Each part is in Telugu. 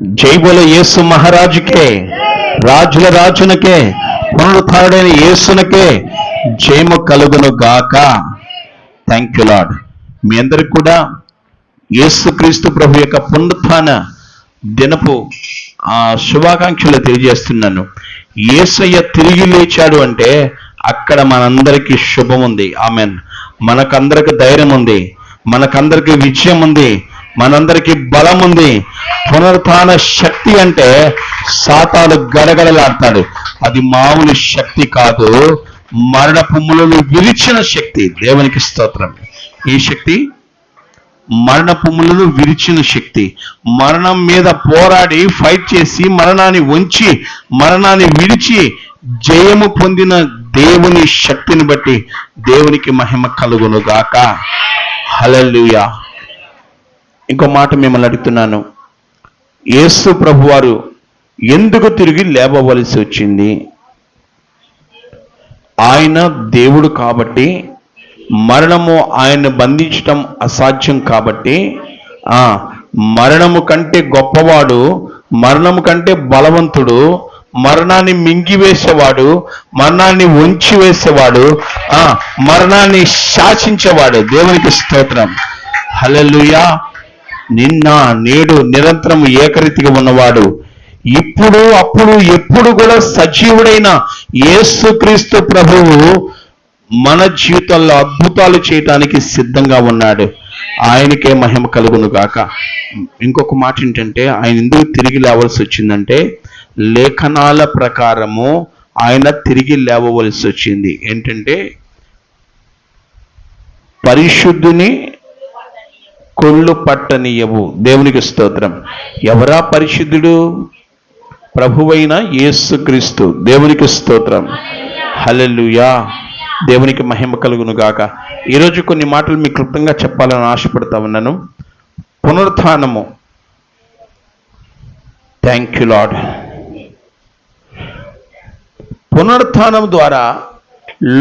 జై బోలో యేసు మహారాజుకే, రాజుల రాజునకే, పునరుత్థానుడైన యేసునకే జయము కలుగును గాక. Thank you lord. మీ అందరికి కూడా యేసుక్రీస్తు ప్రభు యొక్క పునరుత్థాన దినపు శుభాకాంక్షలు తెలియజేస్తున్నాను. యేసయ్య తిరిగి లేచాడు అంటే అక్కడ మనందరికీ శుభం ఉంది. ఆమెన్. మనకందరికి ధైర్యం ఉంది, మనకందరికి విజయం ఉంది, మనందరికీ బలం ఉంది. పునరుత్థాన శక్తి అంటే సాతాను గడగడలాడతాడు. అది మామూలు శక్తి కాదు, మరణపు ముళ్ళను విరిచిన శక్తి. దేవునికి స్తోత్రం. ఈ శక్తి మరణపు ముళ్ళను విరిచిన శక్తి. మరణం మీద పోరాడి ఫైట్ చేసి మరణాన్ని వంచి మరణాన్ని విడిచి జయము పొందిన దేవుని శక్తిని బట్టి దేవునికి మహిమ కలుగును గాక. హల్లెలూయా. ఇంకో మాట మిమ్మల్ని అడుగుతున్నాను, యేసు ప్రభువారు ఎందుకు తిరిగి లేవవలసి వచ్చింది? ఆయన దేవుడు కాబట్టి, మరణము ఆయన్ని బంధించటం అసాధ్యం కాబట్టి, మరణము కంటే గొప్పవాడు, మరణము కంటే బలవంతుడు, మరణాన్ని మింగివేసేవాడు, మరణాన్ని వంచి వేసేవాడు, మరణాన్ని శాసించేవాడు. దేవునికి స్తోత్రం. హల్లెలూయా. నిన్న నేడు నిరంతరం ఏకరీతిగా ఉన్నవాడు, ఇప్పుడు అప్పుడు ఎప్పుడు కూడా సజీవుడైన యేసుక్రీస్తు ప్రభువు మన జీవితంలో అద్భుతాలు చేయటానికి సిద్ధంగా ఉన్నాడు. ఆయనకే మహిమ కలుగును గాక. ఇంకొక మాట ఏంటంటే, ఆయన ఎందుకు తిరిగి లేవలసి వచ్చిందంటే, లేఖనాల ప్రకారము ఆయన తిరిగి లేవవలసి వచ్చింది. ఏంటంటే, పరిశుద్ధుని కొళ్ళు పట్టనీయవు. దేవునికి స్తోత్రం. ఎవరా పరిశుద్ధుడు? ప్రభువైన యేసుక్రీస్తు. దేవునికి స్తోత్రం. హల్లెలూయా. దేవునికి మహిమ కలుగును గాక. ఈరోజు కొన్ని మాటలు మీకు క్లుప్తంగా చెప్పాలని ఆశపడతా ఉన్నాను. పునరుత్థానము. Thank you lord. పునరుత్థానం ద్వారా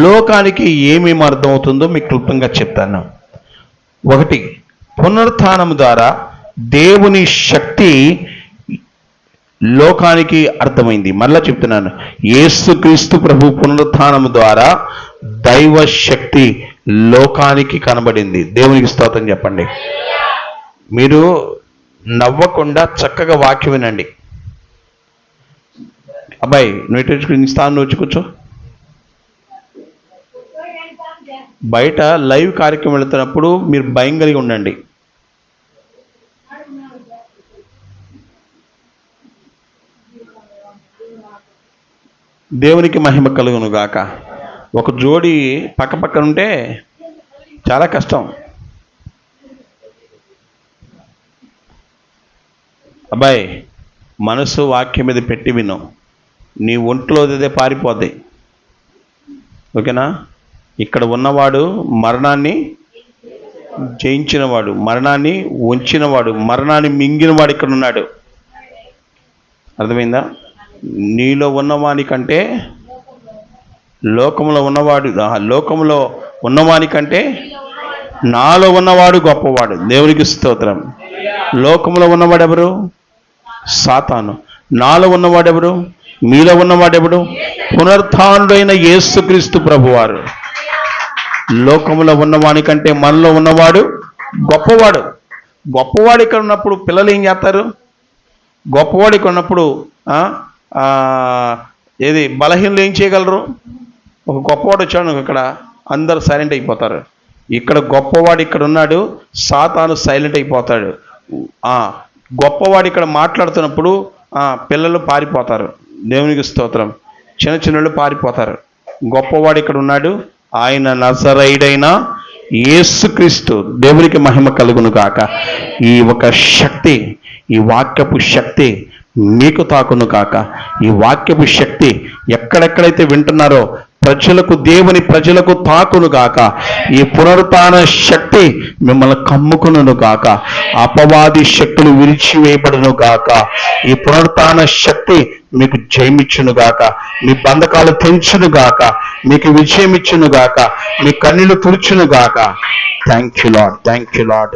లోకానికి ఏమేమి అర్థమవుతుందో మీకు క్లుప్తంగా చెప్తాను. ఒకటి, పునరుత్థానం ద్వారా దేవుని శక్తి లోకానికి అర్థమైంది. మళ్ళా చెప్తున్నాను, యేసుక్రీస్తు ప్రభు పునరుత్థానం ద్వారా దైవ శక్తి లోకానికి కనబడింది. దేవునికి స్తోత్రం చెప్పండి. మీరు నవ్వకుండా చక్కగా వాక్యం వినండి. అబ్బాయి, నువ్వు ఇటు స్థానం వచ్చి కూర్చో. బయట లైవ్ కార్యక్రమం వెళుతున్నప్పుడు మీరు భయం కలిగి ఉండండి. దేవునికి మహిమ కలుగును గాక. ఒక జోడి పక్క పక్కన ఉంటే చాలా కష్టం. అబ్బాయి, మనసు వాక్యం మీద పెట్టి విను. నీ ఒంట్లో అదే పారిపోద్ది. ఓకేనా? ఇక్కడ ఉన్నవాడు మరణాన్ని జయించినవాడు, మరణాన్ని వంచినవాడు, మరణాన్ని మింగినవాడు ఇక్కడ ఉన్నాడు. అర్థమైందా? నీలో ఉన్నవాని కంటే లోకంలో ఉన్నవాని కంటే నాలో ఉన్నవాడు గొప్పవాడు. దేవునికి స్తోత్రం. లోకంలో ఉన్నవాడు ఎవరు? సాతాను. నాలో ఉన్నవాడు ఎవరు? మీలో ఉన్నవాడెవడు? పునరుత్థానుడైన యేసుక్రీస్తు ప్రభువారు. లోకంలో ఉన్నవాని కంటే మనలో ఉన్నవాడు గొప్పవాడు. గొప్పవాడు ఇక్కడ ఉన్నప్పుడు పిల్లలు ఏం చేస్తారు? గొప్పవాడు ఇక్కడ ఉన్నప్పుడు బలహీనలు ఏం చేయగలరు? ఒక గొప్పవాడు వచ్చాడు ఇక్కడ, అందరూ సైలెంట్ అయిపోతారు. ఇక్కడ గొప్పవాడు ఇక్కడ ఉన్నాడు, సాతాను సైలెంట్ అయిపోతాడు. గొప్పవాడు ఇక్కడ మాట్లాడుతున్నప్పుడు పిల్లలు పారిపోతారు. దేవునికి స్తోత్రం. చిన్న చిన్నలు పారిపోతారు. గొప్పవాడు ఇక్కడ ఉన్నాడు, ఆయన నజరేయుడైన యేసుక్రీస్తు. దేవునికి మహిమ కలుగును గాక. ఈ ఒక శక్తి, ఈ వాక్యపు శక్తి మీకు తాకును గాక. ఈ వాక్యపు శక్తి ఎక్కడెక్కడైతే వింటున్నారో ప్రజలకు, దేవుని ప్రజలకు తాకును గాక. ఈ పునరుత్థాన శక్తి మిమ్మల్ని కమ్ముకును గాక. అపవాది శక్తులు విరిచివేయబడును గాక. ఈ పునరుత్థాన శక్తి మీకు జయమిచ్చును గాక. మీ బంధకాలు తెంచును గాక. మీకు విజయం ఇచ్చును గాక. మీ కన్నీళ్లు తుడుచును గాక. Thank you Lord. Thank you lord.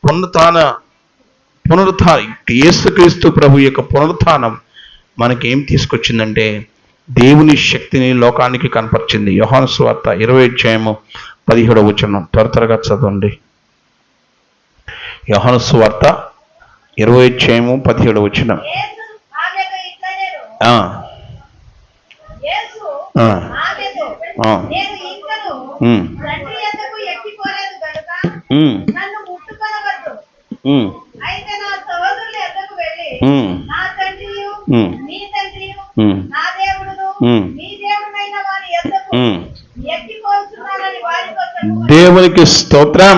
పునరుత్థాన యేసుక్రీస్తు ప్రభు యొక్క పునరుత్థానం మనకేం తీసుకొచ్చిందంటే దేవుని శక్తిని లోకానికి కనపరిచింది. యోహాను సువార్త 20:17 త్వరగా చదవండి. యోహాను సువార్త 20:17. దేవునికి స్తోత్రం.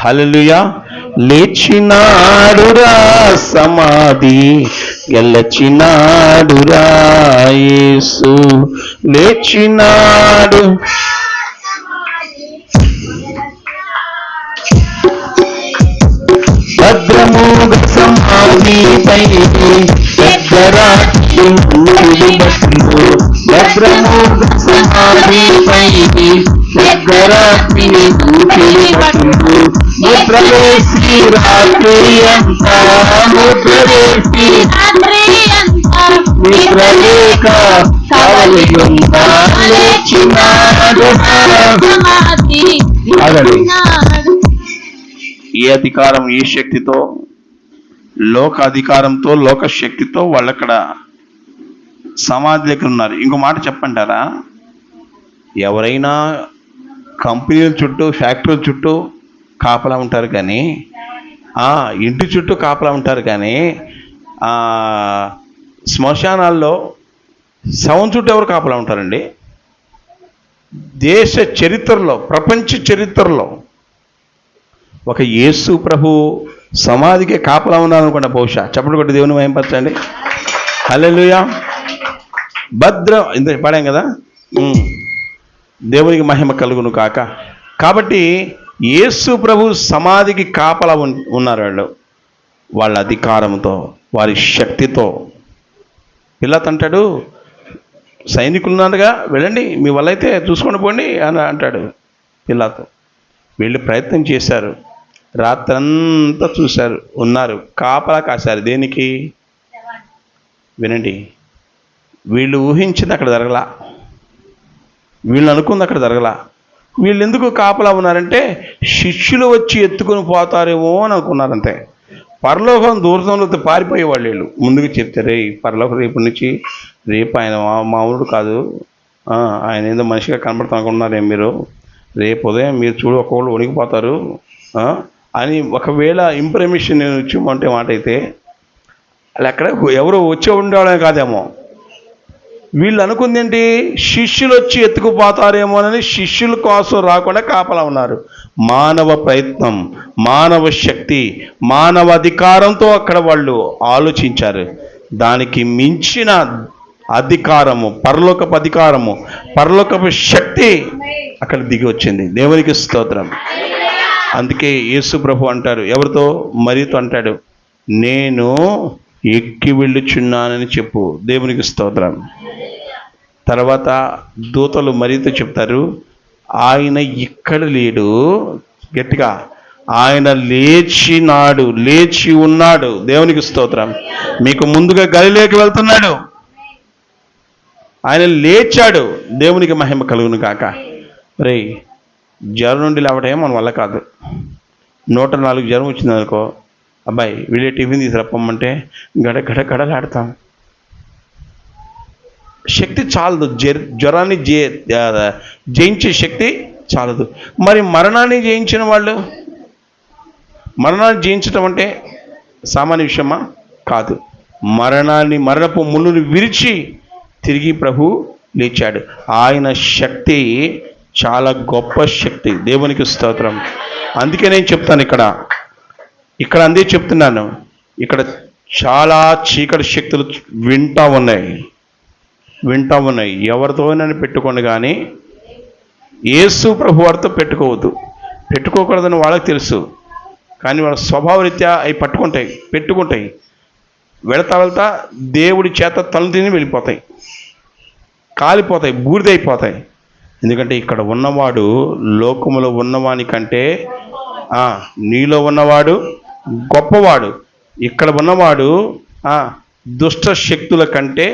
హల్లెలూయా. లేచినాడురా సమాధి గెలచినాడురా యేసు, లేచినాడు. భద్రమూగ సమాధిపై భద్రమూగ సమాధిపై ముద్రవేసి రాత్రి అంతా ముద్రవేసి నిద్రలేక ఏ అధికారం, ఏ శక్తితో? లోక అధికారంతో, లోక శక్తితో వాళ్ళు అక్కడ సమాధి దగ్గర ఉన్నారు. ఇంకో మాట చెప్పంటారా? ఎవరైనా కంపెనీల చుట్టూ, ఫ్యాక్టరీల చుట్టూ కాపలా ఉంటారు కానీ, ఇంటి చుట్టూ కాపలా ఉంటారు కానీ, శ్మశానాల్లో శవం చుట్టూ ఎవరు కాపలా ఉంటారండి? దేశ చరిత్రలో, ప్రపంచ చరిత్రలో ఒక యేసు ప్రభు సమాధికి కాపలా ఉన్నారనుకోండి. బహుశా చప్పట్లు కొట్టి దేవుని మహిమపరచండి. హల్లెలూయా. ఇంత పాడాం కదా. దేవునికి మహిమ కలుగును కాక. కాబట్టి యేసు ప్రభు సమాధికి కాపలా ఉన్నారు వాళ్ళ అధికారంతో, వారి శక్తితో. పిలాతు అంటాడు, సైనికులు ఉన్నారుగా, వెళ్ళండి, మీ వల్ల అయితే చూసుకొని పోండి అని అంటాడు పిలాతు. వీళ్ళు ప్రయత్నం చేశారు, రాత్రంతా చూశారు, ఉన్నారు, కాపలా కాశారు. దేనికి? వినండి, వీళ్ళు ఊహించింది అక్కడ జరగలా, వీళ్ళు అనుకుంది అక్కడ జరగలా. వీళ్ళు ఎందుకు కాపలా ఉన్నారంటే శిష్యులు వచ్చి ఎత్తుకొని పోతారేమో అని అనుకున్నారంతే. పరలోకం దూరంలో పారిపోయేవాళ్ళు వీళ్ళు. ముందుకు చెప్తే, రే పరలోకం రేపు నుంచి, రేపు ఆయన మామూలుడు కాదు, ఆయన ఏదో మనిషిగా కనబడతాను అనుకున్నారేం మీరు, రేపు ఉదయం మీరు చూడు ఒక్కొక్కళ్ళు వణికిపోతారు అని ఒకవేళ ఇంప్రమేషన్ నేను ఇచ్చిమంటే మాట అయితే అలా ఎక్కడ ఎవరు వచ్చి ఉండేవాళ్ళని కాదేమో. వీళ్ళు అనుకుంది ఏంటి? శిష్యులు వచ్చి ఎత్తుకుపోతారేమోనని శిష్యుల కోసం రాకుండా కాపలా ఉన్నారు. మానవ ప్రయత్నం, మానవ శక్తి, మానవ అధికారంతో అక్కడ వాళ్ళు ఆలోచించారు. దానికి మించిన అధికారము, పరలోకపు అధికారము, పరలోకపు శక్తి అక్కడ దిగి వచ్చింది. దేవునికి స్తోత్రం. అందుకే యేసు ప్రభు అంటారు, ఎవరితో? మరియతో అంటాడు, నేను ఎక్కి వెళ్ళుచున్నానని చెప్పు. దేవునికి స్తోత్రం. తర్వాత దూతలు మరియతో చెప్తారు, ఆయన ఇక్కడ లేడు, గట్టిగా, ఆయన లేచినాడు, లేచి ఉన్నాడు. దేవునికి స్తోత్రం. మీకు ముందుగా గలిలేకి వెళ్తున్నాడు, ఆయన లేచాడు. దేవునికి మహిమ కలుగును కాక. రే, జ్వరం నుండి లేవటం మన వల్ల కాదు. 104 జ్వరం వచ్చింది అనుకో, అబ్బాయి వీళ్ళే టిఫిన్ తీసుకురప్పమంటే గడగడలాడతాం. శక్తి చాలదు, జ్వరాన్ని జయించే శక్తి చాలదు. మరి మరణాన్ని జయించిన వాళ్ళు, మరణాన్ని జయించటం అంటే సామాన్య విషయమా? కాదు. మరణపు ముళ్ళుని విరిచి తిరిగి ప్రభు లేచాడు. ఆయన శక్తి చాలా గొప్ప శక్తి. దేవునికి స్తోత్రం. అందుకే నేను చెప్తాను, ఇక్కడ అందే చెప్తున్నాను, ఇక్కడ చాలా చీకటి శక్తులు వింటా ఉన్నాయి. ఎవరితోనని పెట్టుకోండి కానీ యేసు ప్రభు వారితో పెట్టుకోకూడదని వాళ్ళకి తెలుసు. కానీ వాళ్ళ స్వభావరీత్యా అవి పెట్టుకుంటాయి. వెళతా దేవుడి చేత తను తిని వెళ్ళిపోతాయి, కాలిపోతాయి, బూడిదైపోతాయి. ఎందుకంటే ఇక్కడ ఉన్నవాడు లోకములో ఉన్నవాని కంటే నీలో ఉన్నవాడు గొప్పవాడు. ఇక్కడ ఉన్నవాడు దుష్ట శక్తుల కంటే,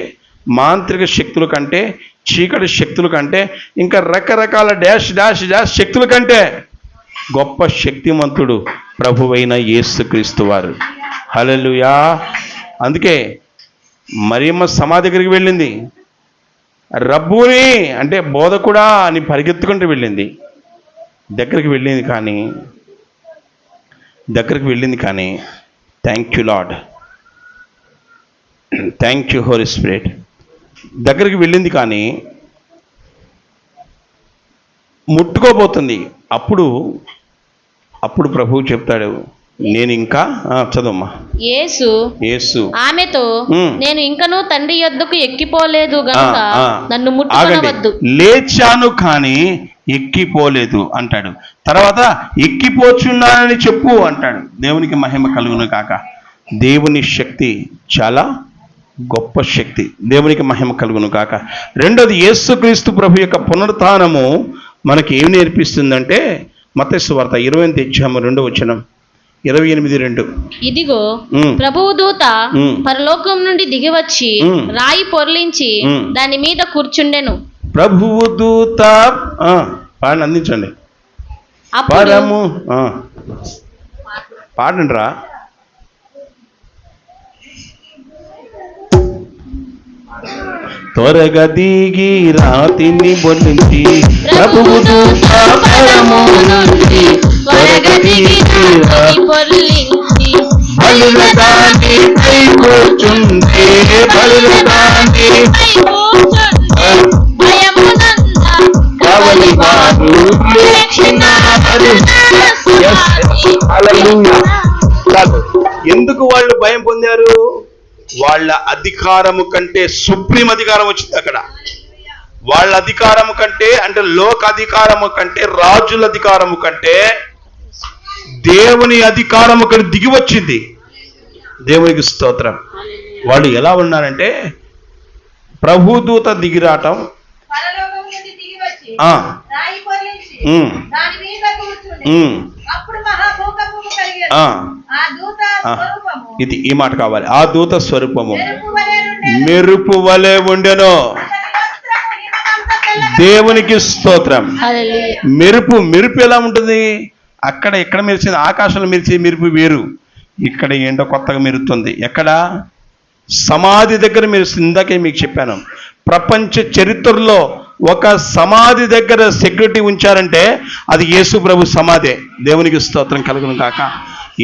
మాంత్రిక శక్తుల కంటే, చీకటి శక్తుల కంటే, ఇంకా రకరకాల డాష్ డాష్ డాష్ శక్తుల కంటే గొప్ప శక్తిమంతుడు ప్రభువైన యేసుక్రీస్తు వారు. హల్లెలూయా. అందుకే మరియమ్మ సమాధి దగ్గరికి వెళ్ళింది. రబ్బూని అంటే బోధకుడా అని పరిగెత్తుకుంటూ వెళ్ళింది. దగ్గరికి వెళ్ళింది కానీ thank you Lord, thank you Holi Spirit. దగ్గరికి వెళ్ళింది కానీ ముట్టుకోబోతుంది. అప్పుడు ప్రభువు చెప్తాడు, నేను ఇంకా చదవమ్మా. యేసు ఆమెతో, నేను ఇంకనూ తండ్రి యొద్దకు ఎక్కిపోలేదు గనుక నన్ను ముట్టుకొనవద్దు. లేచాను కానీ ఎక్కిపోలేదు అంటాడు. తర్వాత ఎక్కిపోచున్నానని చెప్పు అంటాడు. దేవునికి మహిమ కలుగును కాక. దేవుని శక్తి చాలా గొప్ప శక్తి. దేవునికి మహిమ కలుగును కాక. రెండోది, యేసుక్రీస్తు ప్రభు యొక్క పునరుత్థానము మనకి ఏమి నేర్పిస్తుందంటే, మత్తయి సువార్త 20:2 28:2. ఇదిగో ప్రభువు దూత పరలోకం నుండి దిగివచ్చి రాయి పొర్లించి దాని మీద కూర్చుండెను. ప్రభువు దూత పాడండి, అందించండి. పరము పాడండి రా. త్వరగా దిగి రాతిని బొల్లించి ప్రభువు దూత పరము నుండి త్వరగా దిగి పొర్లించి బలిదాని పై కూర్చుంటే బలిదాని కవలి వారు ఎందుకు వాళ్ళు భయం పొందారు? వాళ్ళ అధికారము కంటే సుప్రీం అధికారం వచ్చింది అక్కడ. వాళ్ళ అధికారము కంటే, అంటే లోక అధికారము కంటే, రాజుల అధికారము కంటే దేవుని అధికారం అక్కడ దిగి వచ్చింది. దేవునికి స్తోత్రం. వాళ్ళు ఎలా ఉన్నారంటే, ప్రభుదూత దిగిరాటం, ఇది ఈ మాట కావాలి. ఆ దూత స్వరూపము మెరుపు వలె ఉండెను. దేవునికి స్తోత్రం. మెరుపు ఎలా ఉంటుంది? అక్కడ ఎక్కడ మెరిచింది? ఆకాశంలో మెరిచే మెరుపు వేరు, ఇక్కడ ఏంటో కొత్తగా మెరుస్తుంది. ఎక్కడ? సమాధి దగ్గర మెరుస్తుంది. ఇందాకే మీకు చెప్పాను, ప్రపంచ చరిత్రలో ఒక సమాధి దగ్గర సెక్యూరిటీ ఉంచారంటే అది యేసు ప్రభు సమాధే. దేవునికి స్తోత్రం కలుగును కాక.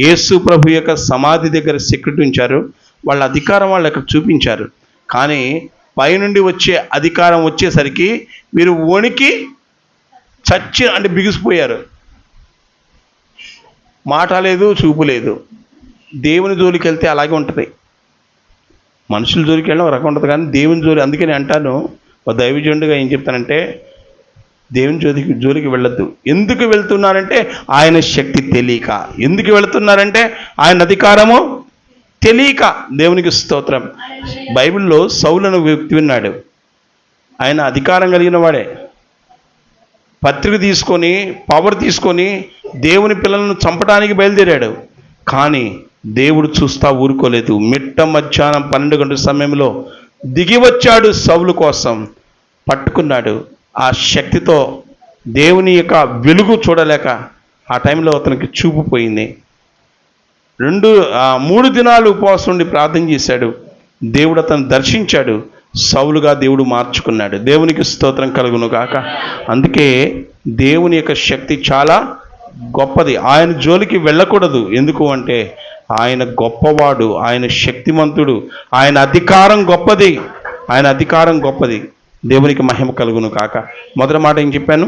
యేసు ప్రభు యొక్క సమాధి దగ్గర సెక్యూరిటీ ఉంచారు. వాళ్ళ అధికారం వాళ్ళు అక్కడ చూపించారు. కానీ పైనుండి వచ్చే అధికారం వచ్చేసరికి మీరు వణికి చచ్చి అంటే బిగిసిపోయారు. మాట లేదు, చూపు లేదు. దేవుని జోలికి వెళ్తే అలాగే ఉంటుంది. మనుషుల జోలికి వెళ్ళడం ఒక రకం ఉంటుంది, కానీ దేవుని జోలి, అందుకే నేను అంటాను, ఒక దైవజనుడిగా ఏం చెప్తానంటే, దేవుని జోలికి వెళ్ళొద్దు. ఎందుకు వెళ్తున్నారంటే ఆయన శక్తి తెలియక. ఎందుకు వెళుతున్నారంటే ఆయన అధికారము తెలియక. దేవునికి స్తోత్రం. బైబిల్లో సౌలు అనే వ్యక్తి ఉన్నాడు. ఆయన అధికారం కలిగిన వాడే. పత్రిక తీసుకొని, పవర్ తీసుకొని దేవుని పిల్లలను చంపడానికి బయలుదేరాడు. కానీ దేవుడు చూస్తా ఊరుకోలేదు. మిట్ట మధ్యాహ్నం 12 గంటల సమయంలో దిగి వచ్చాడు. సౌలు కోసం పట్టుకున్నాడు. ఆ శక్తితో దేవుని యొక్క వెలుగు చూడలేక ఆ టైంలో అతనికి చూపు పోయింది. 3 దినాలు ఉపవాసం ఉండి ప్రార్థన చేశాడు. దేవుడు అతను దర్శించాడు. సౌలుగా దేవుడు మార్చుకున్నాడు. దేవునికి స్తోత్రం కలుగును గాక. అందుకే దేవుని యొక్క శక్తి చాలా గొప్పది. ఆయన జోలికి వెళ్ళకూడదు. ఎందుకు అంటే ఆయన గొప్పవాడు, ఆయన శక్తిమంతుడు, ఆయన అధికారం గొప్పది, ఆయన అధికారం గొప్పది. దేవునికి మహిమ కలుగును కాక. మొదటి మాట ఏం చెప్పాను?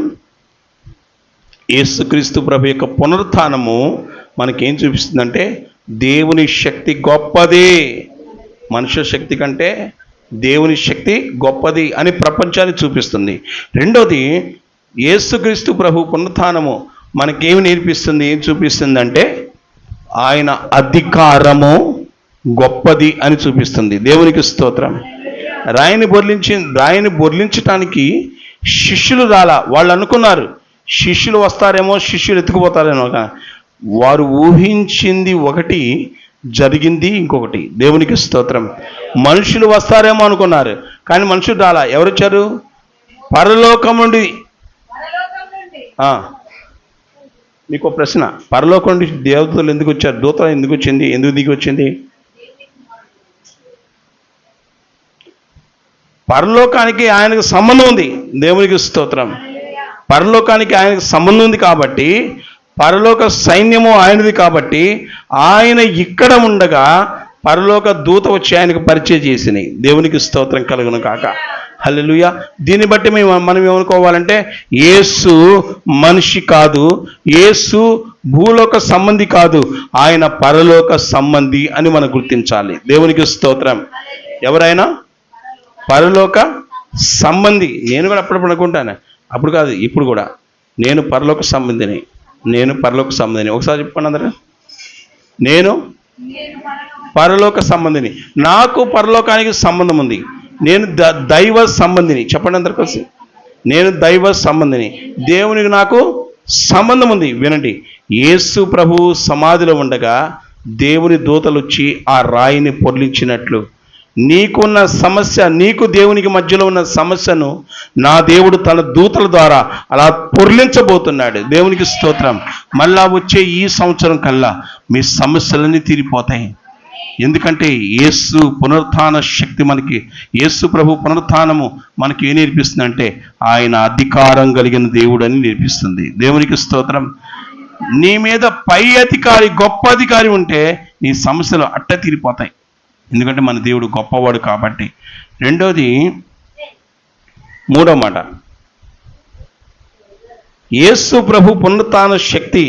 యేసుక్రీస్తు ప్రభు యొక్క పునరుత్థానము మనకేం చూపిస్తుందంటే దేవుని శక్తి గొప్పది. మనుష్య శక్తి కంటే దేవుని శక్తి గొప్పది అని ప్రపంచాన్ని చూపిస్తుంది. రెండోది, యేసుక్రీస్తు ప్రభు పునరుత్థానము మనకేమి నేర్పిస్తుంది, ఏం చూపిస్తుందంటే ఆయన అధికారము గొప్పది అని చూపిస్తుంది. దేవునికి స్తోత్రం. రాయిని బొర్లించటానికి శిష్యులు రాలా. వాళ్ళు అనుకున్నారు శిష్యులు వస్తారేమో, శిష్యులు ఎత్తుకుపోతారేమో. వారు ఊహించింది ఒకటి, జరిగింది ఇంకొకటి. దేవునికి స్తోత్రం. మనుషులు వస్తారేమో అనుకున్నారు, కానీ మనుషులు రాలా. ఎవరు వచ్చారు? పరలోకం నుండి. మీకు ఒక ప్రశ్న, పరలోకం నుండి దేవతలు ఎందుకు వచ్చారు? దూత ఎందుకు వచ్చింది? ఎందుకు దిగి వచ్చింది? పరలోకానికి ఆయనకు సంబంధం ఉంది. దేవునికి స్తోత్రం. పరలోకానికి ఆయనకు సంబంధం ఉంది కాబట్టి, పరలోక సైన్యము ఆయనది కాబట్టి, ఆయన ఇక్కడ ఉండగా పరలోక దూత వచ్చి ఆయనకు పరిచయం చేసినాయి. దేవునికి స్తోత్రం కలుగును కాక. హల్లెలూయా. దీన్ని బట్టి మనం ఏమనుకోవాలంటే, యేసు మనిషి కాదు, యేసు భూలోక సంబంధి కాదు, ఆయన పరలోక సంబంధి అని మనం గుర్తించాలి. దేవునికి స్తోత్రం. ఎవరైనా పరలోక సంబంధి. నేను కూడా అప్పుడప్పుడు అనుకుంటాను, అప్పుడు కాదు ఇప్పుడు కూడా, నేను పరలోక సంబంధిని, నేను పరలోక సంబంధిని. ఒకసారి చెప్పండి అందరూ, నేను పరలోక సంబంధిని. నాకు పరలోకానికి సంబంధం ఉంది. నేను దైవ సంబంధిని. చెప్పండి అందరు కలిసి, నేను దైవ సంబంధిని. దేవునికి నాకు సంబంధం ఉంది. వినండి, యేసు ప్రభు సమాధిలో ఉండగా దేవుని దూతలు వచ్చి ఆ రాయిని పొర్లించినట్లు, నీకున్న సమస్య, నీకు దేవునికి మధ్యలో ఉన్న సమస్యను నా దేవుడు తన దూతల ద్వారా అలా పొర్లించబోతున్నాడు. దేవునికి స్తోత్రం. మళ్ళా వచ్చే ఈ సంవత్సరం కల్లా మీ సమస్యలన్నీ తీరిపోతాయి. ఎందుకంటే యేసు పునరుత్థాన శక్తి మనకి, యేసు ప్రభు పునరుత్థానము మనకి ఏం నేర్పిస్తుందంటే, ఆయన అధికారం కలిగిన దేవుడు అని నేర్పిస్తుంది. దేవునికి స్తోత్రం. నీ మీద పై అధికారి, గొప్ప అధికారి ఉంటే నీ సమస్యలు అట్ట తీరిపోతాయి. ఎందుకంటే మన దేవుడు గొప్పవాడు కాబట్టి. రెండోది, మూడో మాట, యేసు ప్రభు పునరుత్థాన శక్తి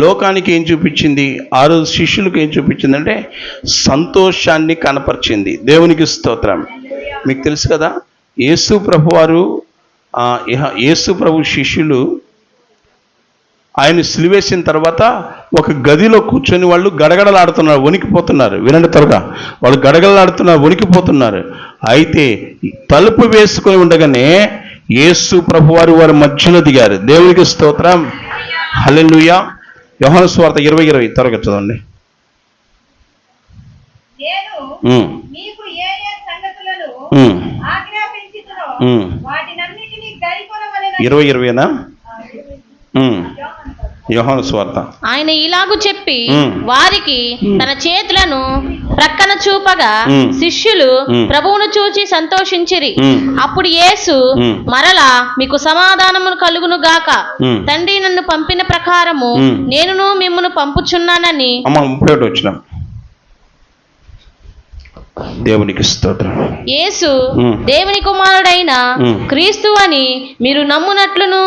లోకానికి ఏం చూపించింది? ఆ రోజు శిష్యులకు ఏం చూపించిందంటే సంతోషాన్ని కనపరిచింది. దేవునికి స్తోత్రం. మీకు తెలుసు కదా, యేసు ప్రభు వారు, యేసు ప్రభు శిష్యులు ఆయన సిలువేసిన తర్వాత ఒక గదిలో కూర్చొని వాళ్ళు గడగడలాడుతున్నారు, వణికిపోతున్నారు. వినండి త్వరగా, వాళ్ళు గడగడలాడుతున్నారు, వణికిపోతున్నారు. అయితే తలుపు వేసుకొని ఉండగానే యేసు ప్రభు వారి మధ్యలో దిగారు. దేవునికి స్తోత్రం. హల్లెలూయా. యోహాను సువార్త 20:20 త్వరగా చదవండి. మీకు ఏ ఏ సంగతులను ఆజ్ఞాపించితునో వాటినన్నిటిని గైకొనవలెనని. 20:20 యోహాను సువార్త. ఆయన ఇలాగు చెప్పి వారికి తన చేతులను ప్రక్కన చూపగా శిష్యులు ప్రభువును చూచి సంతోషించిరి. అప్పుడు యేసు మరలా మీకు సమాధానమును కలుగును గాక, తండ్రి నన్ను పంపిన ప్రకారము నేనును మిమ్మును పంపుచున్నానని. 31 వచ్చినాం. దేవునికి స్తోత్రం. యేసు దేవుని కుమారుడైన క్రీస్తు అని మీరు నమ్మునట్లును,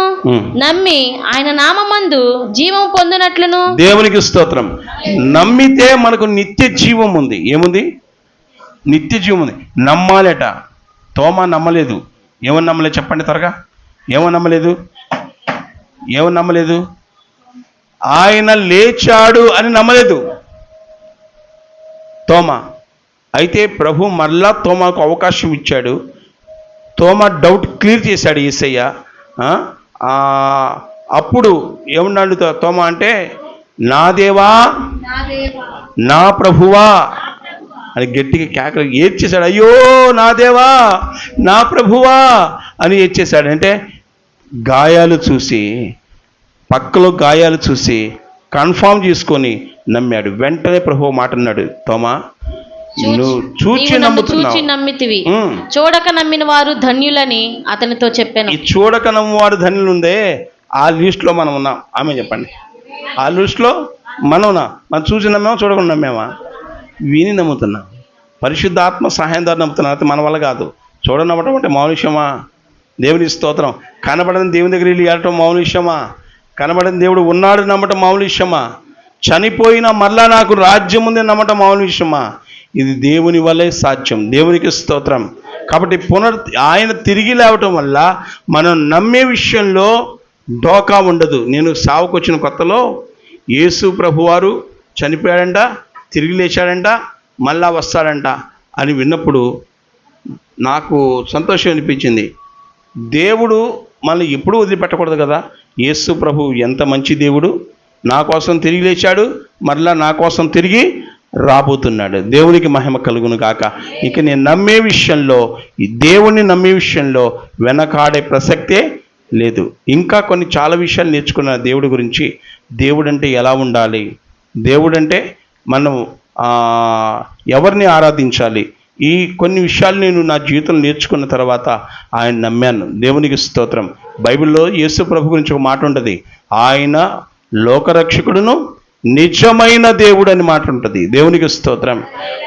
నమ్మి ఆయన నామమందు జీవం పొందినట్లును. దేవునికి స్తోత్రం. నమ్మితే మనకు నిత్య జీవం ఉంది. ఏముంది? నిత్య జీవం ఉంది. నమ్మాలట. తోమా నమ్మలేదు. ఏమని నమ్మలేదు చెప్పండి త్వరగా. ఏమని నమ్మలేదు? ఏమని నమ్మలేదు? ఆయన లేచాడు అని నమ్మలేదు తోమా. అయితే ప్రభు మరలా తోమాకు అవకాశం ఇచ్చాడు. తోమా డౌట్ క్లియర్ చేశాడు యేసయ్య. అప్పుడు ఏమన్నాడు తోమా అంటే, నా దేవా నా ప్రభువా అని గట్టిగా కేకలు ఏడ్చేశాడు. అయ్యో నా దేవా నా ప్రభువా అని ఏడ్చేశాడు. అంటే గాయాలు చూసి, పక్కలో గాయాలు చూసి కన్ఫామ్ చేసుకొని నమ్మాడు. వెంటనే ప్రభు మాట అన్నాడు, తోమా నువ్వు చూచి నమ్మితివి, చూడక నమ్మిన వారు ధన్యులని అతనితో చెప్పాను. ఈ చూడక నమ్మువారు ధన్యులు ఉందే, ఆ లిస్ట్లో మనం ఉన్నాం. ఆమె చెప్పండి, ఆ లిస్ట్లో మనం ఉన్నాం. మనం చూసి నమ్మామా, చూడకుండా నమ్మామా? విని నమ్ముతున్నాం. పరిశుద్ధాత్మ సహాయం ద్వారా నమ్ముతున్నాం. అయితే మన వల్ల కాదు. చూడనమ్మటం అంటే మౌన విషయమా? దేవుని స్తోత్రం. కనబడని దేవుని దగ్గర వెళ్ళి వెళ్ళటం మౌన విషయమా? కనబడని దేవుడు ఉన్నాడు నమ్మటం మౌన విషయమా? చనిపోయినా మరలా నాకు రాజ్యం ఉంది నమ్మటం మౌన విషయమా? ఇది దేవుని వల్లే సాధ్యం. దేవునికి స్తోత్రం. కాబట్టి ఆయన తిరిగి లేవటం వల్ల మనం నమ్మే విషయంలో డోకా ఉండదు. నేను సావుకు వచ్చిన కొత్తలో యేసు ప్రభువారు చనిపోయాడంట, తిరిగి లేచాడంట, మళ్ళా వస్తాడంట అని విన్నప్పుడు నాకు సంతోషం అనిపించింది. దేవుడు మనల్ని ఎప్పుడూ వదిలిపెట్టకూడదు కదా. యేసు ప్రభు ఎంత మంచి దేవుడు. నా కోసం తిరిగి లేచాడు, మరలా నా కోసం తిరిగి రాబోతున్నాడు. దేవునికి మహిమ కలుగును గాక. ఇక నేను నమ్మే విషయంలో, ఈ దేవుణ్ణి నమ్మే విషయంలో వెనకాడే ప్రసక్తే లేదు. ఇంకా కొన్ని చాలా విషయాలు నేర్చుకున్న దేవుడి గురించి. దేవుడంటే ఎలా ఉండాలి, దేవుడంటే మనం ఎవరిని ఆరాధించాలి, ఈ కొన్ని విషయాలు నేను నా జీవితంలో నేర్చుకున్న తర్వాత ఆయన నమ్మాను. దేవునికి స్తోత్రం. బైబిల్లో యేసు ప్రభు గురించి ఒక మాట ఉంటుంది, ఆయన లోకరక్షకుడును నిజమైన దేవుడు అని మాట ఉంటుంది. దేవునికి స్తోత్రం.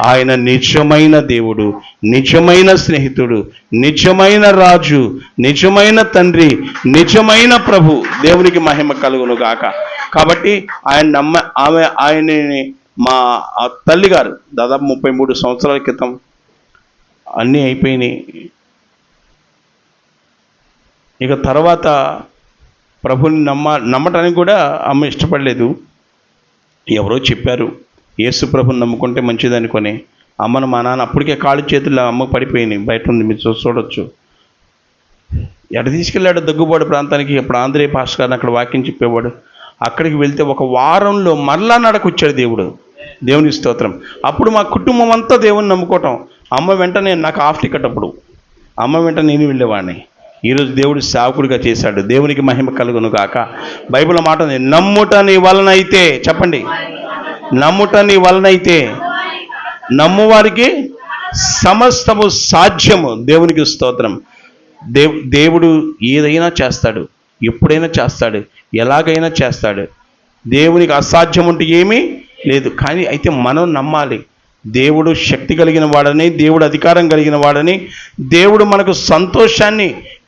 ఆయన నిజమైన దేవుడు, నిజమైన స్నేహితుడు, నిజమైన రాజు, నిజమైన తండ్రి, నిజమైన ప్రభు. దేవునికి మహిమ కలుగును గాక. కాబట్టి ఆయనని మా తల్లిగారు దాదాపు 33 సంవత్సరాల క్రితం అన్నీ అయిపోయినాయి. ఇక తర్వాత ప్రభుని నమ్మటానికి కూడా అమ్మ ఇష్టపడలేదు. ఎవరో చెప్పారు యేసు ప్రభుని నమ్ముకుంటే మంచిది అనుకొని. అమ్మను మా నాన్న అప్పటికే కాళ్ళు చేతుల్లో అమ్మ పడిపోయినాయి. బయట ఉంది, మీరు చూడొచ్చు. ఎడ తీసుకెళ్ళాడు దగ్గుబాటు ప్రాంతానికి. అప్పుడు ఆంధ్రే పాస్టర్ గారిని అక్కడ వాక్యం చెప్పేవాడు. అక్కడికి వెళ్తే ఒక వారంలో మరలా నడకొచ్చాడు దేవుడు. దేవుని స్తోత్రం. అప్పుడు మా కుటుంబం అంతా దేవుని నమ్ముకోవటం. అమ్మ వెంటనే నాకు హాఫ్ టికెట్. అప్పుడు అమ్మ వెంట నేను వెళ్ళేవాడిని. ఈరోజు దేవుడు సేవకుడిగా చేశాడు. దేవునికి మహిమ కలుగును గాక. బైబిల్ మాట ఉంది, నమ్ముట నీ వలనైతే, చెప్పండి, నమ్ముట నీ వలనైతే నమ్మువారికి సమస్తము సాధ్యము. దేవునికి స్తోత్రం. దేవుడు ఏదైనా చేస్తాడు, ఎప్పుడైనా చేస్తాడు, ఎలాగైనా చేస్తాడు. దేవునికి అసాధ్యం ఉంటే ఏమీ లేదు. కానీ అయితే మనం నమ్మాలి. దేవుడు శక్తి కలిగిన వాడని, దేవుడు అధికారం కలిగిన వాడని, దేవుడు మనకు సంతోషాన్ని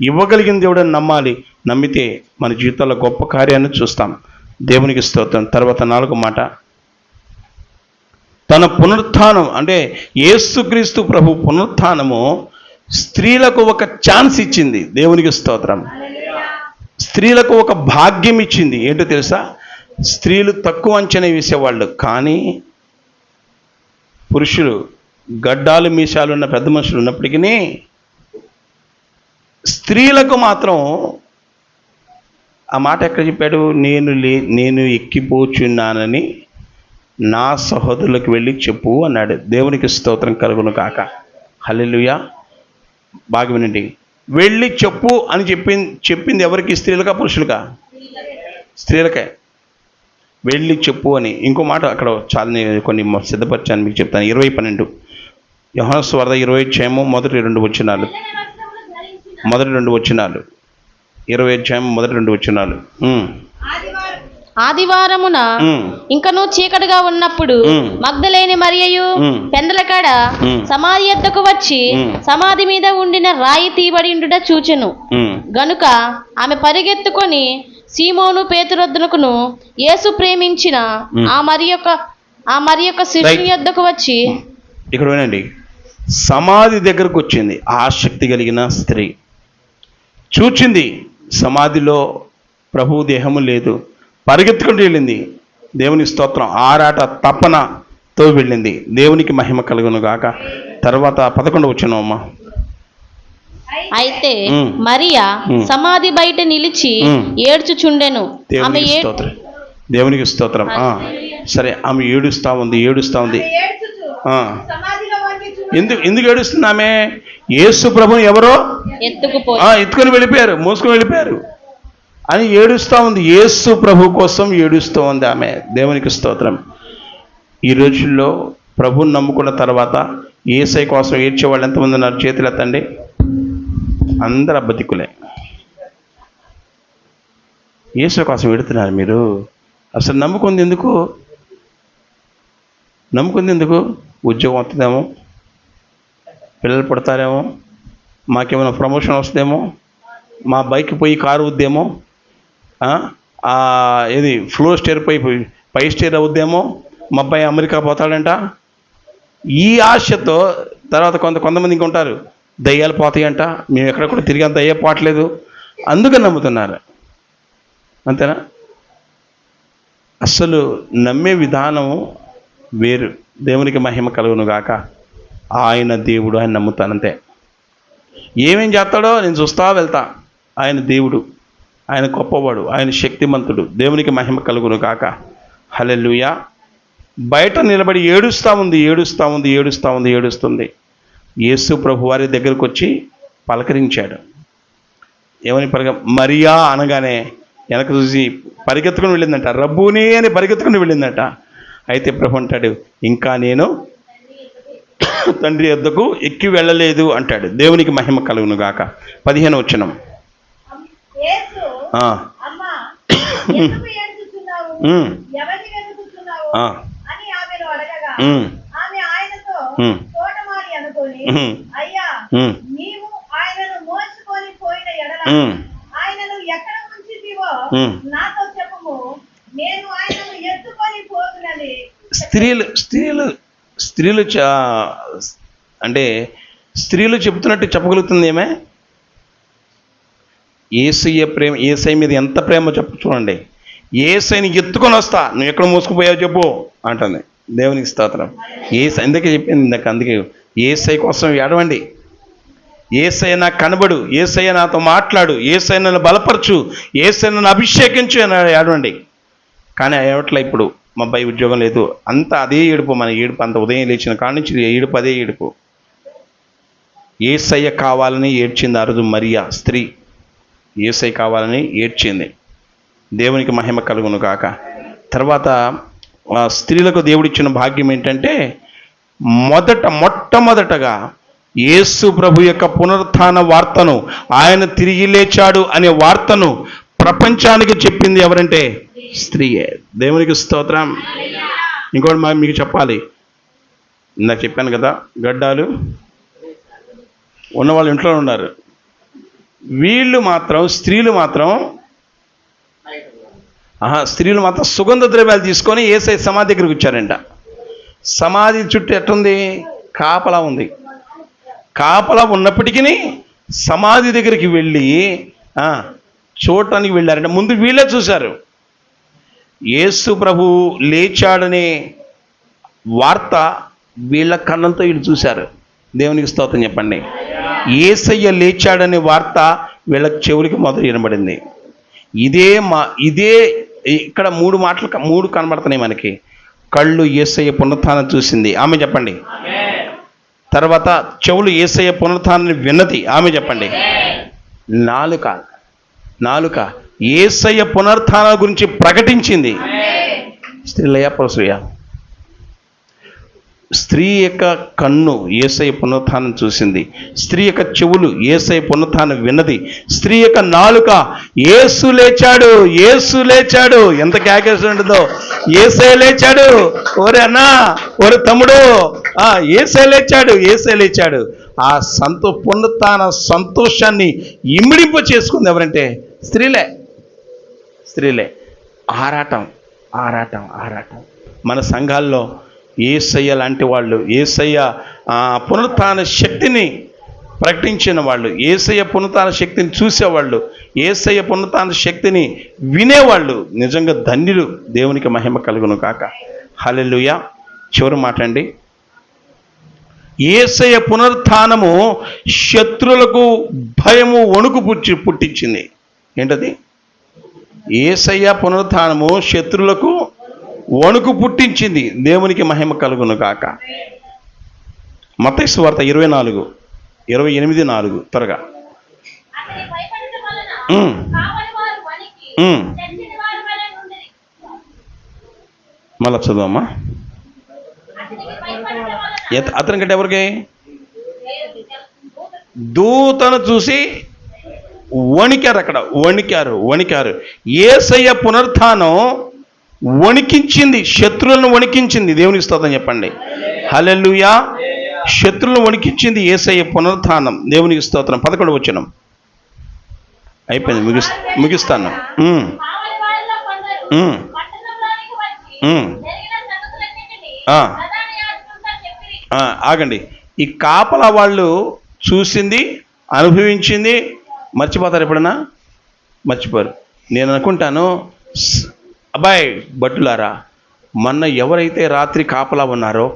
ఇవ్వగలిగిన దేవుడని నమ్మాలి. నమ్మితే మన జీవితంలో గొప్ప కార్యాన్ని చూస్తాం. దేవునికి స్తోత్రం. తర్వాత 4వ మాట, తన పునరుత్థానం అంటే యేసుక్రీస్తు ప్రభు పునరుత్థానము స్త్రీలకు ఒక ఛాన్స్ ఇచ్చింది. దేవునికి స్తోత్రం. స్త్రీలకు ఒక భాగ్యం ఇచ్చింది. ఏంటో తెలుసా? స్త్రీలు తక్కువ అంచనా వేసేవాళ్ళు, కానీ పురుషులు గడ్డాలు మీసాలు ఉన్న పెద్ద మనుషులు ఉన్నప్పటికీ స్త్రీలకు మాత్రం ఆ మాట ఎక్కడ చెప్పాడు? నేను ఎక్కిపోచున్నానని నా సహోదరులకు వెళ్ళి చెప్పు అన్నాడు. దేవునికి స్తోత్రం కలుగును కాక. హల్లెలూయా. బాగా వినండి. వెళ్ళి చెప్పు అని చెప్పింది ఎవరికి? స్త్రీలకా పురుషులకా? స్త్రీలకే. వెళ్ళి చెప్పు అని. ఇంకో మాట అక్కడ చాలా కొన్ని సిద్ధపరిచాను, మీకు చెప్తాను. 20:12 యోహాను సువార్త 20 అధ్యాయము మొదటి 2 వచనాలు. 20 ఆదివారమున ఇంకనూ చీకటిగా ఉన్నప్పుడు మగ్దలేని మరియయు పెందలకాడ సమాధి యొద్దకు వచ్చి సమాధి మీద ఉండిన రాయి తీయబడిండుట చూచెను. గనుక ఆమె పరిగెత్తుకొని సీమోను పేతురొద్దకును యేసు ప్రేమించిన ఆ మరి యొక్క శిష్యుని యొద్దకు వచ్చి, ఇక్కడ వినండి, సమాధి దగ్గరకు వచ్చింది. ఆసక్తి కలిగిన స్త్రీ చూచింది, సమాధిలో ప్రభు దేహము లేదు. పరిగెత్తుకుంటూ వెళ్ళింది. దేవుని స్తోత్రం. ఆరాట తపనతో వెళ్ళింది. దేవునికి మహిమ కలుగును గాక. తర్వాత 11 వచనం అమ్మా. అయితే మరియా సమాధి బయట నిలిచి ఏడ్చుచుండెను. దేవునికి స్తోత్రం. సరే, ఆమె ఏడుస్తా ఉంది. ఎందుకు ఏడుస్తుంది ఆమె? యేసు ప్రభుని ఎవరో ఎత్తుకొని వెళ్ళిపోయారు, మోసుకొని వెళ్ళిపోయారు అని ఏడుస్తూ ఉంది. యేసు ప్రభు కోసం ఏడుస్తూ ఉంది ఆమె. దేవునికి స్తోత్రం. ఈ రోజుల్లో ప్రభుని నమ్ముకున్న తర్వాత యేసయ్య కోసం ఏడ్చేవాళ్ళు ఎంతమంది ఉన్నారు? చేతులు ఎత్తండి. అందరు అబ్బతిక్కులే. యేసు కోసం ఏడుతున్నారు మీరు. అసలు నమ్ముకుంది ఎందుకు? ఉద్యోగం వస్తుందేమో, పిల్లలు పుడతారేమో, మాకేమైనా ప్రమోషన్ వస్తుందేమో, మా బైక్ పోయి కారు వద్దేమో, ఏది ఫ్లోర్ స్టేర్ పోయి 5 స్టేర్ అవుద్దేమో, మా అబ్బాయి అమెరికా పోతాడంట. ఈ ఆశతో తర్వాత కొంతమంది ఇంకా ఉంటారు, దయ్యాలు పోతాయంట, మేము ఎక్కడ కూడా తిరిగి అంత దయ్యా పోవట్లేదు, అందుకని నమ్ముతున్నారు. అంతేనా? అసలు నమ్మే విధానం వేరు. దేవునికి మహిమ కలుగును గాక. ఆయన దేవుడు, ఆయన నమ్ముతానంతే. ఏమేం చేస్తాడో నేను చూస్తా వెళ్తా. ఆయన దేవుడు, ఆయన గొప్పవాడు, ఆయన శక్తిమంతుడు. దేవునికి మహిమ కలుగును గాక. హల్లెలూయా. బయట నిలబడి ఏడుస్తుంది. యేసు ప్రభు వారి దగ్గరకు వచ్చి పలకరించాడు. ఏమని మరియా అనగానే వెనక చూసి పరిగెత్తుకుని వెళ్ళిందట. రబ్బూని అని పరిగెత్తుకుని వెళ్ళిందట. అయితే ప్రభు అంటాడు, ఇంకా నేను తండ్రి యొద్దకు ఎక్కి వెళ్ళలేదు అంటాడు. దేవునికి మహిమ కలుగును గాక. 15వ వచనం. యేసు, ఆ, అమ్మా, ఎందుకు ఏడుస్తున్నావు? ఎవరిని వెతుకుతున్నావు అని ఆమెను అడగగా, ఆమె ఆయనతో తోటమాలి అనుకొని, అయ్యా, నీవు ఆయనను మోసుకొని పోయిన ఎడల ఆయనను ఎక్కడ ఉంచితివో నాతో చెప్పుము, నేను ఆయనను ఎత్తుకొని పోదునని. స్త్రీలు చెప్తున్నట్టు చెప్పగలుగుతుంది ఏమే? ఏసై మీద ఎంత ప్రేమ చూడండి. ఏసైని ఎత్తుకొని వస్తా, నువ్వు ఎక్కడ మోసుకుపోయావు చెప్పు అంటుంది. దేవునికి స్తోత్రం. అందుకే చెప్పింది అందుకే ఏసై కోసం ఏడవండి. ఏసై నాకు కనబడు, ఏసై నాతో మాట్లాడు, ఏసై నన్ను బలపరచు, ఏసై నన్ను అభిషేకించు అని ఏడవండి. కానీ ఏడవట్లే. ఇప్పుడు మా అబ్బాయి ఉద్యోగం లేదు, అంతా అదే ఏడుపు. మన ఏడుపు అంత ఉదయం లేచిన కాడి నుంచి ఏడుపు, అదే ఏడుపు. ఏసయ్య కావాలని ఏడ్చింది ఆ రోజు మరియా స్త్రీ. ఏసై కావాలని ఏడ్చింది. దేవునికి మహిమ కలుగును కాక. తర్వాత స్త్రీలకు దేవుడిచ్చిన భాగ్యం ఏంటంటే, మొట్టమొదటగా యేసు ప్రభు యొక్క పునరుత్థాన వార్తను, ఆయన తిరిగి లేచాడు అనే వార్తను ప్రపంచానికి చెప్పింది ఎవరంటే స్త్రీయే. దేవునికి స్తోత్రం. ఇంకోటి మీకు చెప్పాలి. ఇందాక చెప్పాను కదా, గడ్డాలు ఉన్నవాళ్ళు ఇంట్లో ఉన్నారు. వీళ్ళు మాత్రం స్త్రీలు మాత్రం సుగంధ ద్రవ్యాలు తీసుకొని యేసయ్య సమాధి దగ్గరికి వచ్చారంట. సమాధి చుట్టూ ఎట్టుంది? కాపలా ఉంది. కాపలా ఉన్నప్పటికీ సమాధి దగ్గరికి వెళ్ళి చూడటానికి వెళ్ళారంట. ముందు వీళ్ళే చూశారు. యేసు ప్రభు లేచాడనే వార్త వీళ్ళ కన్నంతో వీళ్ళు చూశారు. దేవునికి స్తోత్రం చెప్పండి. యేసయ్య లేచాడనే వార్త వీళ్ళ చెవులకి మొదలు వినబడింది. ఇదే ఇక్కడ మూడు కనబడుతున్నాయి మనకి. కళ్ళు యేసయ్య పునరుత్థానం చూసింది, ఆమె చెప్పండి. తర్వాత చెవులు యేసయ్య పునరుత్థానాన్ని విన్నది, ఆమె చెప్పండి. నాలుక యేసయ్య పునరుత్థానం గురించి ప్రకటించింది. స్త్రీలయ్యా పురుషులయ్యా. స్త్రీ యొక్క కన్ను యేసయ్య పునరుత్థానం చూసింది. స్త్రీ యొక్క చెవులు యేసయ్య పునరుత్థానం విన్నది. స్త్రీ యొక్క నాలుక యేసు లేచాడు, యేసు లేచాడు. ఎంత క్యాకేసి ఉంటుందో, యేసయ్య లేచాడు, ఓరే అన్నా, ఓరే తమ్ముడు, యేసయ్య లేచాడు, యేసయ్య లేచాడు. ఆ పునరుత్థాన సంతోషాన్ని ఇమిడింప చేసుకుంది ఎవరంటే స్త్రీలే. ఆరాటం. మన సంఘాల్లో యేసయ్య లాంటి వాళ్ళు, యేసయ్య పునరుత్థాన శక్తిని ప్రకటించిన వాళ్ళు, యేసయ్య పునరుత్థాన శక్తిని చూసేవాళ్ళు, యేసయ్య పునరుత్థాన శక్తిని వినేవాళ్ళు నిజంగా ధన్యులు. దేవునికి మహిమ కలుగును కాక. హల్లెలూయా. చివరి మాట అండి. యేసయ్య పునరుత్థానము శత్రులకు భయము, వణుకు పుట్టించింది. ఏంటది? యేసయ్య పునరుత్థానము శత్రులకు వణుకు పుట్టించింది. దేవునికి మహిమ కలుగును కాక. మత్తయి సువార్త 24:28 త్వరగా. మళ్ళా చదువమ్మా. అతని కంటే ఎవరికి? దూతను చూసి వణికారు. అక్కడ వణికారు. యేసయ్య పునరుత్థానం వణికించింది, శత్రువులను వణికించింది. దేవునికి స్తోత్రం చెప్పండి. హల్లెలూయా. శత్రువులను వణికించింది యేసయ్య పునరుత్థానం. దేవునికి స్తోత్రం. 11వ వచనం అయిపోయింది, ముగిస్తాను. ఆగండి. ఈ కాపలా వాళ్ళు చూసింది, అనుభవించింది మర్చిపోతారు ఎప్పుడన్నా? మర్చిపోరు. నేను అనుకుంటాను, అబ్బాయి భటులారా, మొన్న ఎవరైతే రాత్రి కాపలా ఉన్నారో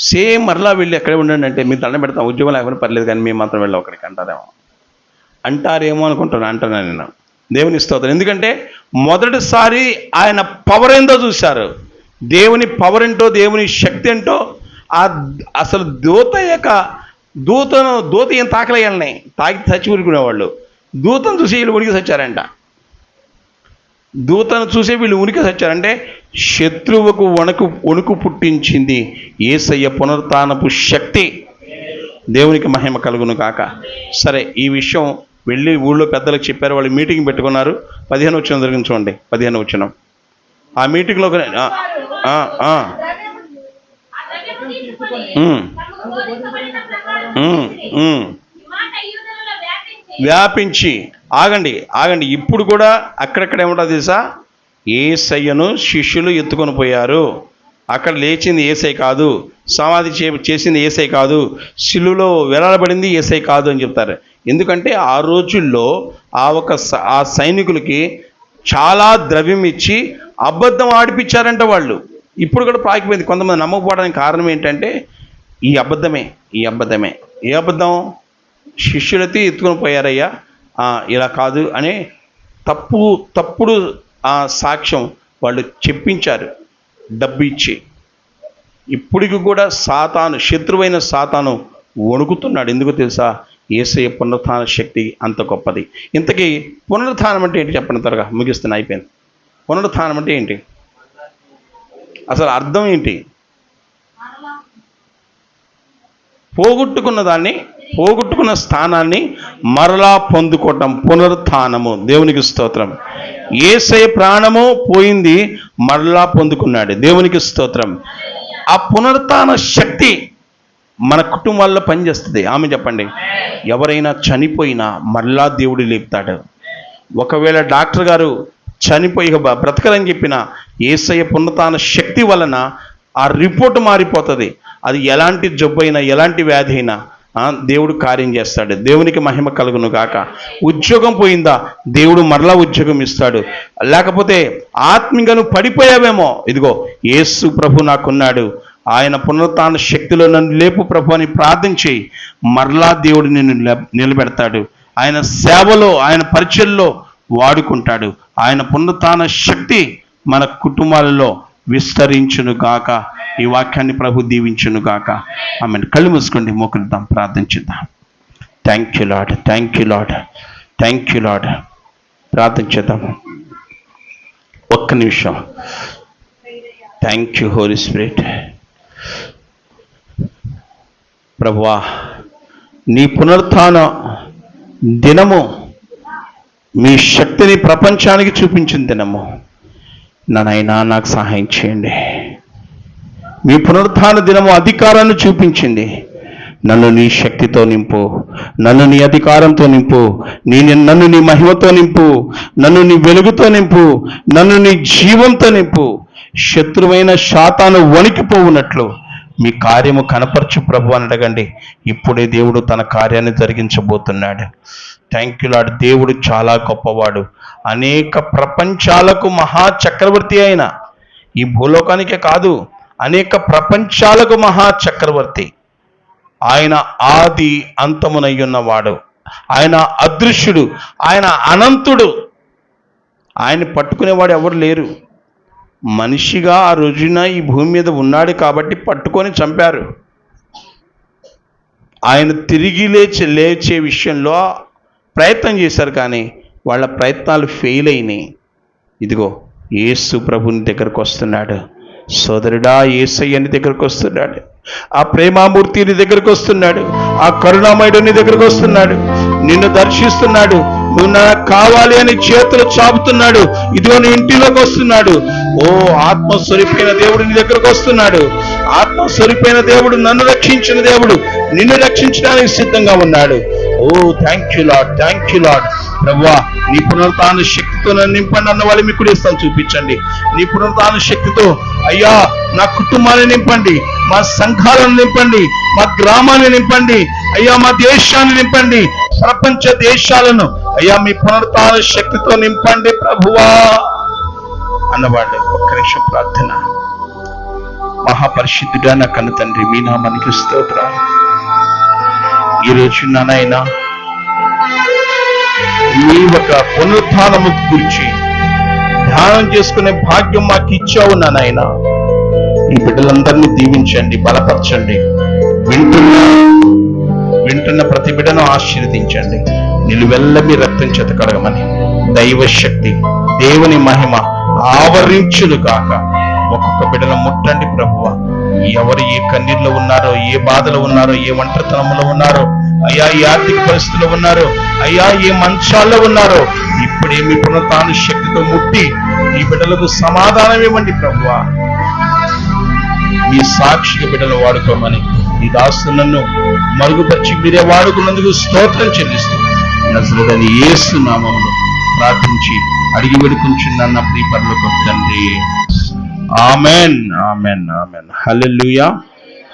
సేమ్ మరలా వెళ్ళి ఎక్కడ ఉండండి అంటే, మీరు దండం పెడతాం, ఉద్యోగం లేకపోయినా పర్లేదు కానీ మేము మాత్రం వెళ్ళాం అక్కడికి అంటారేమో అంటున్నాను నేను. దేవుని స్తోత్రం. ఎందుకంటే మొదటిసారి ఆయన పవర్ ఏందో చూశారు. దేవుని పవర్ ఏంటో, దేవుని శక్తి ఏంటో, అసలు దూత ఏం తాకలేయాలని తాకి చచ్చి ఊరుకునేవాళ్ళు. దూతను చూసి వీళ్ళు ఉనికి చచ్చారంట. దూతను చూసి వీళ్ళు ఉనికి చచ్చారంటే శత్రువుకు వణుకు పుట్టించింది యేసయ్య పునరుత్థానపు శక్తి. దేవునికి మహిమ కలుగును కాక. సరే, ఈ విషయం వెళ్ళి ఊళ్ళో పెద్దలకు చెప్పారు. వాళ్ళు మీటింగ్ పెట్టుకున్నారు. 15 వచనం జరిగింది చూడండి. 15 వచనం. ఆ మీటింగ్లో వ్యాపించి ఆగండి. ఇప్పుడు కూడా అక్కడక్కడ ఏముంటుంది తెలుసా? యేసయ్యను శిష్యులు ఎత్తుకొని పోయారు. అక్కడ లేచింది యేసై కాదు, సమాధి చేసింది యేసై కాదు, శిలువలో వేలాడబడింది యేసై కాదు అని చెప్తారు. ఎందుకంటే ఆ రోజుల్లో ఆ సైనికులకి చాలా ద్రవ్యం ఇచ్చి అబద్ధం ఆడిపించారంట వాళ్ళు. ఇప్పుడు కూడా పాకిపోయింది. కొంతమంది నమ్మకపోవడానికి కారణం ఏంటంటే ఈ అబద్ధమే. ఏ అబద్ధం? శిష్యులైతే ఎత్తుకొని పోయారయ్యా, ఇలా కాదు అనే తప్పుడు సాక్ష్యం వాళ్ళు చెప్పించారు డబ్బు ఇచ్చి. ఇప్పటికి కూడా శత్రువైన సాతాను వణుకుతున్నాడు. ఎందుకు తెలుసా? యేసయ్య పునరుత్థాన శక్తి అంత గొప్పది. ఇంతకీ పునరుత్థానం అంటే ఏంటి చెప్పండి, త్వరగా ముగిస్తున్నా, అయిపోయింది. పునరుత్థానం అంటే ఏంటి? అసలు అర్థం ఏంటి? పోగొట్టుకున్న స్థానాన్ని మరలా పొందుకోవటం పునరుత్థానము. దేవునికి స్తోత్రం. యేసయ్య ప్రాణము పోయింది, మరలా పొందుకున్నాడు. దేవునికి స్తోత్రం. ఆ పునరుత్థాన శక్తి మన కుటుంబాల్లో పనిచేస్తుంది. ఆమె చెప్పండి. ఎవరైనా చనిపోయినా మరలా దేవుడు లేపుతాడు. ఒకవేళ డాక్టర్ గారు చనిపోయి బ్రతకరని చెప్పిన యేసయ్య పునరుత్థాన శక్తి వలన ఆ రిపోర్ట్ మారిపోతుంది. అది ఎలాంటి జబ్బు అయినా, ఎలాంటి వ్యాధి అయినా దేవుడు కార్యం చేస్తాడు. దేవునికి మహిమ కలుగును గాక. ఉద్యోగం పోయిందా, దేవుడు మరలా ఉద్యోగం ఇస్తాడు. లేకపోతే ఆత్మీయంగా పడిపోయావేమో, ఇదిగో యేసు ప్రభు నాకున్నాడు, ఆయన పునరుత్థాన శక్తిలో నన్ను లేపు ప్రభు అని ప్రార్థించి మరలా దేవుడు నిన్ను నిలబెడతాడు. ఆయన సేవలో, ఆయన పరిచర్లో వాడుకుంటాడు. ఆయన పునరుత్థాన శక్తి మన కుటుంబాలలో విస్తరించును గాక. ఈ వాక్యాన్ని ప్రభు దీవించును గాక. ఆమెను. కళ్ళు మూసుకోండి, మోకరిద్దాం, ప్రార్థించుద్దాం. Thank you lord. ప్రార్థించేద్దాం ఒక్క నిమిషం. Thank you Holi spirit. ప్రభువా, నీ పునరుత్థాన దినము మీ శక్తిని ప్రపంచానికి చూపించిన దినము. నాయనా, నాకు సహాయం చేయండి. మీ పునరుత్థాన దినము అధికారాన్ని చూపించింది. నన్ను నీ శక్తితో నింపు, నన్ను నీ అధికారంతో నింపు, నన్ను నీ మహిమతో నింపు, నన్ను నీ వెలుగుతో నింపు, నన్ను నీ జీవంతో నింపు. శత్రువైన శాతాను వణికిపోవునట్లు మీ కార్యము కనపరచు ప్రభు అని అడగండి. ఇప్పుడే దేవుడు తన కార్యాన్ని జరిగించబోతున్నాడు. Thank you lord. దేవుడు చాలా గొప్పవాడు. అనేక ప్రపంచాలకు మహా చక్రవర్తి అయిన, ఈ భూలోకానికే కాదు, అనేక ప్రపంచాలకు మహా చక్రవర్తి. ఆయన ఆది అంతమునై ఉన్నవాడు. ఆయన అదృశ్యుడు, ఆయన అనంతుడు. ఆయన పట్టుకునేవాడు ఎవరు లేరు. మనిషిగా ఆ రోజున ఈ భూమి మీద ఉన్నాడు కాబట్టి పట్టుకొని చంపారు. ఆయన తిరిగి లేచే విషయంలో ప్రయత్నం చేశారు, కానీ వాళ్ళ ప్రయత్నాలు ఫెయిల్ అయినాయి. ఇదిగో యేసు ప్రభుని దగ్గరకు వస్తున్నాడు. సోదరుడా, యేసయ్యని దగ్గరకు వస్తున్నాడు. ఆ ప్రేమామూర్తిని దగ్గరకు వస్తున్నాడు. ఆ కరుణామయుడిని దగ్గరకు వస్తున్నాడు. నిన్ను దర్శిస్తున్నాడు. నువ్వు నాకు కావాలి అని చేతులు చాపుతున్నాడు. ఇదిగో నీ ఇంటిలోకి వస్తున్నాడు. ఓ ఆత్మస్వరూపైన దేవుడు నీ దగ్గరకు వస్తున్నాడు. ఆత్మస్వరూపైన దేవుడు, నన్ను రక్షించిన దేవుడు నిన్ను రక్షించడానికి సిద్ధంగా ఉన్నాడు. ఓ థ్యాంక్ యూ లార్డ్. ప్రభువా, నీ పునరుత్థాన శక్తితో నన్ను నింపండి అన్న వాళ్ళు మీకు ఇస్తాను. చూపించండి నీ పునరుత్థాన శక్తితో. అయ్యా, నా కుటుంబాన్ని నింపండి, మా సంఘాలను నింపండి, మా గ్రామాన్ని నింపండి, అయ్యా మా దేశాన్ని నింపండి, ప్రపంచ దేశాలను అయ్యా మీ పునరుత్థాన శక్తితో నింపండి ప్రభువా అన్నవాళ్ళు. ఒక్క నిమిషం ప్రార్థన. మహాపరిశుద్ధుడా నా కన్న తండ్రి, మీ నామానికి స్తోత్రాలు. ఈరోజు నాయనా, నీ ఒక పునరుత్థానము గురించి ధ్యానం చేసుకునే భాగ్యం మాకు ఇచ్చావు నాయనా. ఈ బిడ్డలందరినీ దీవించండి, బలపరచండి. వింటున్న ప్రతి బిడ్డను ఆశీర్వదించండి. నిలువెల్ల మీ రక్తం చేత కడగమని దైవశక్తి, దేవుని మహిమ ఆవరించును గాక. ఒక్కొక్క బిడ్డను ముట్టండి ప్రభువా. ఎవరు ఏ కన్నీరులో ఉన్నారో, ఏ బాధలో ఉన్నారో, ఏ ఒంటరితనంలో ఉన్నారో అయ్యా, ఏ ఆర్థిక పరిస్థితుల్లో ఉన్నారో అయ్యా, ఏ మంచాల్లో ఉన్నారో ఇప్పుడే మీ పునరుత్థాన శక్తితో ముట్టి ఈ బిడ్డలకు సమాధానం ఇవ్వండి ప్రభువా. మీ సాక్షిగా బిడ్డలు వాడుకోమని ఈ దాసులను మరుగుపరిచి మీరే వాడుకున్నందుకు స్తోత్రం చెల్లిస్తూ నజరేయుడైన యేసు నామములో ప్రార్థించి అడిగి వేడుకుంటున్నాను నా ప్రియ పరలోకపు తండ్రి. Amen, amen, amen. Hallelujah,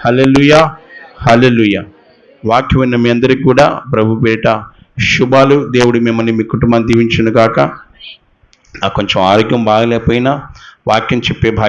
hallelujah, hallelujah. వాక్యం విన్న మీ అందరికీ కూడా ప్రభు పేట శుభాలు. దేవుడు మిమ్మల్ని, మీ కుటుంబాన్ని దీవించును గాక. నాకు కొంచెం ఆరోగ్యం బాగలేకపోయినా వాక్యం చెప్పే భాగ్యం